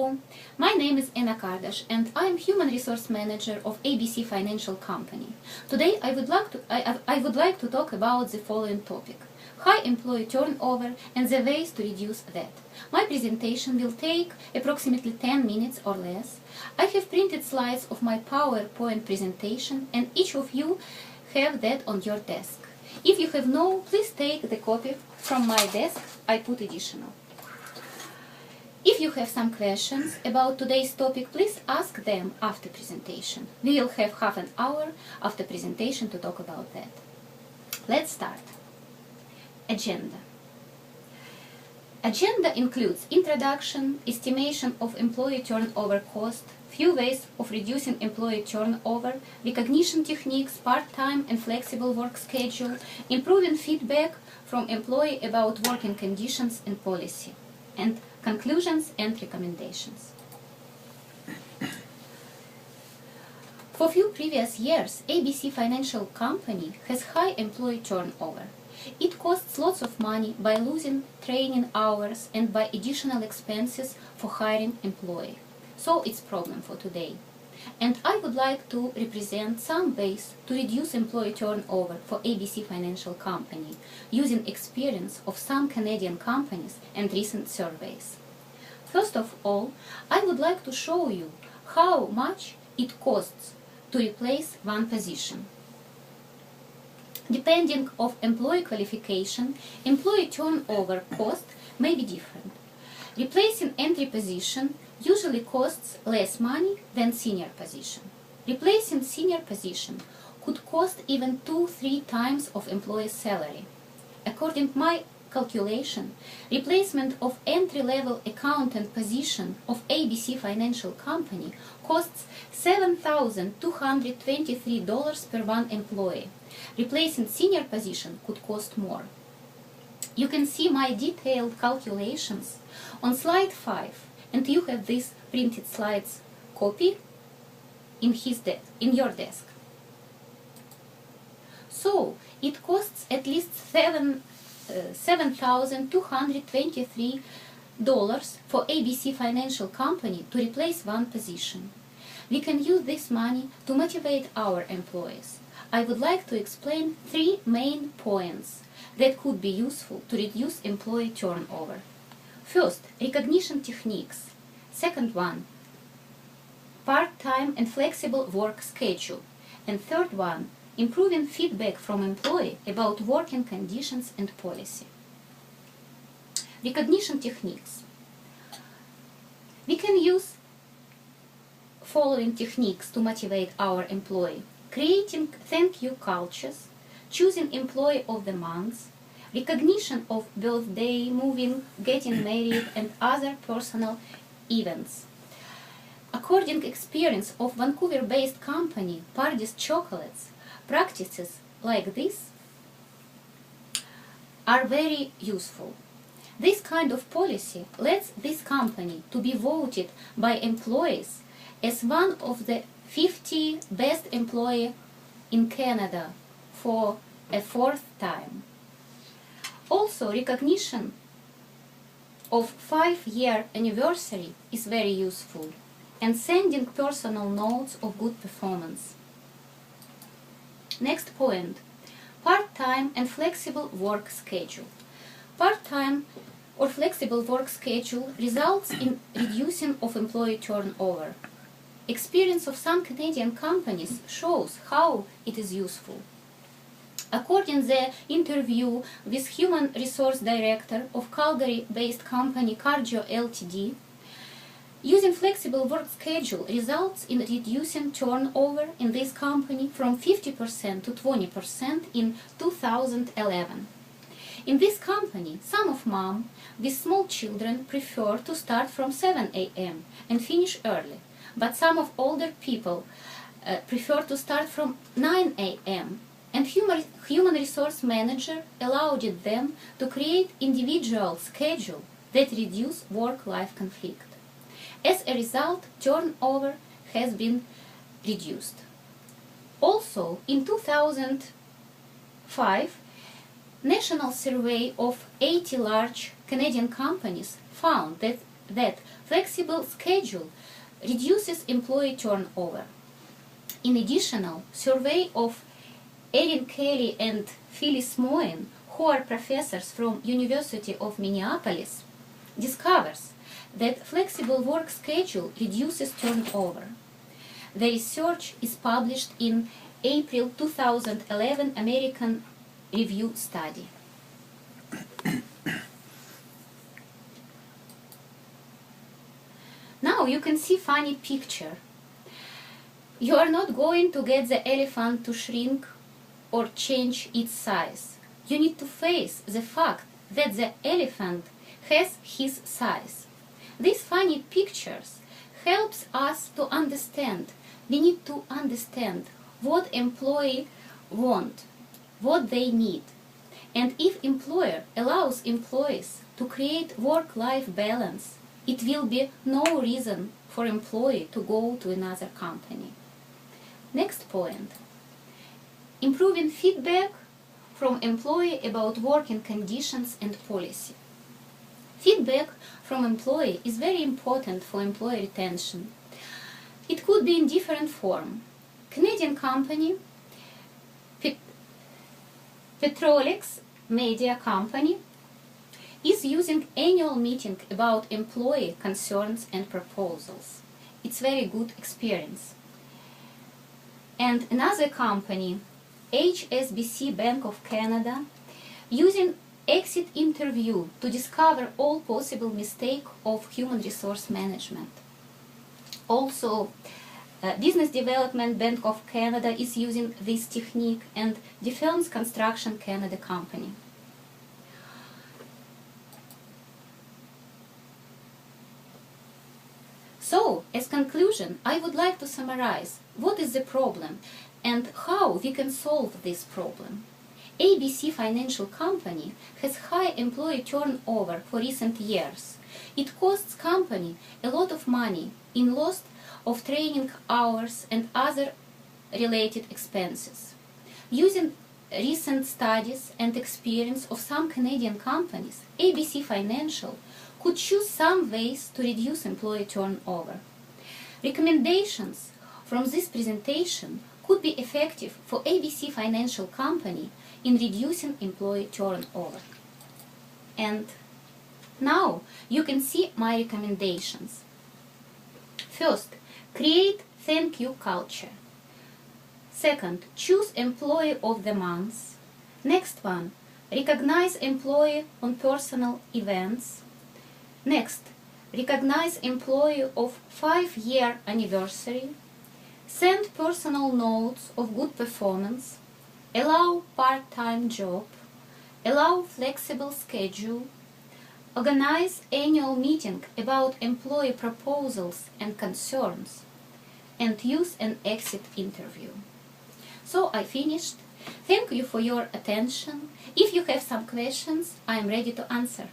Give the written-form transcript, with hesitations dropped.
Hello, my name is Anna Kardasheva and I am Human Resource Manager of ABC Financial Company. Today I would like to talk about the following topic: high employee turnover and the ways to reduce that. My presentation will take approximately 10 minutes or less. I have printed slides of my PowerPoint presentation and each of you have that on your desk. If you have no, please take the copy from my desk. I put additional. If you have some questions about today's topic, please ask them after presentation. We will have half an hour after presentation to talk about that. Let's start. Agenda. Agenda includes introduction, estimation of employee turnover cost, few ways of reducing employee turnover, recognition techniques, part-time and flexible work schedule, improving feedback from employee about working conditions and policy, and conclusions and recommendations. For few previous years, ABC Financial Company has high employee turnover. It costs lots of money by losing training hours and by additional expenses for hiring employee. So it's a problem for today. And I would like to represent some ways to reduce employee turnover for ABC Financial Company using experience of some Canadian companies and recent surveys. First of all, I would like to show you how much it costs to replace one position. Depending on employee qualification, employee turnover cost may be different. Replacing entry position usually costs less money than senior position. Replacing senior position could cost even 2-3 times of employee's salary. According to my calculation, replacement of entry-level accountant position of ABC Financial Company costs $7,223 per one employee. Replacing senior position could cost more. You can see my detailed calculations on slide 5, and you have this printed slides copy in your desk. So it costs at least $7,223 for ABC Financial Company to replace one position. We can use this money to motivate our employees. I would like to explain 3 main points that could be useful to reduce employee turnover. First, recognition techniques. Second one, part-time and flexible work schedule. And third one, improving feedback from employee about working conditions and policy. Recognition techniques. We can use following techniques to motivate our employee: creating thank you cultures, choosing employee of the month, recognition of birthday, moving, getting married, and other personal events. According to experience of Vancouver-based company Pardis Chocolates, practices like this are very useful. This kind of policy lets this company to be voted by employees as one of the 50 best employees in Canada for a 4th time. Also, recognition of 5-year anniversary is very useful, and sending personal notes of good performance. Next point, part-time and flexible work schedule. Part-time or flexible work schedule results in reducing of employee turnover. Experience of some Canadian companies shows how it is useful. According to the interview with Human Resource Director of Calgary-based company Kardasheva Ltd, using flexible work schedule results in reducing turnover in this company from 50% to 20% in 2011. In this company, some of mom with small children prefer to start from 7 a.m. and finish early, but some of older people prefer to start from 9 a.m. and human resource manager allowed them to create individual schedule that reduce work-life conflict. As a result, turnover has been reduced. Also, in 2005, national survey of 80 large Canadian companies found that that flexible schedule reduces employee turnover. An additional survey of Erin Kelly and Phyllis Moyen, who are professors from University of Minneapolis, discovers that flexible work schedule reduces turnover. The research is published in April 2011 American Review study. Now you can see funny picture. You are not going to get the elephant to shrink or change its size. You need to face the fact that the elephant has his size. These funny pictures helps us to understand. We need to understand what employee want, what they need. And if employer allows employees to create work-life balance, it will be no reason for employee to go to another company. Next point. Improving feedback from employee about working conditions and policy. Feedback from employee is very important for employee retention. It could be in different form. Canadian company, Petrolix Media Company, is using annual meeting about employee concerns and proposals. It's very good experience. And another company, HSBC Bank of Canada, using exit interview to discover all possible mistakes of human resource management. Also, Business Development Bank of Canada is using this technique, and Defense Construction Canada company. So, as conclusion, I would like to summarize what is the problem and how we can solve this problem. ABC Financial Company has high employee turnover for recent years. It costs company a lot of money in loss of training hours and other related expenses. Using recent studies and experience of some Canadian companies, ABC Financial could choose some ways to reduce employee turnover. Recommendations from this presentation could be effective for ABC Financial Company in reducing employee turnover. And now you can see my recommendations. First, create thank you culture. Second, choose employee of the month. Next one, recognize employee on personal events. Next, recognize employee of 5-year anniversary. Send personal notes of good performance. Allow part-time job. Allow flexible schedule. Organize annual meeting about employee proposals and concerns. And use an exit interview. So I finished. Thank you for your attention. If you have some questions, I am ready to answer.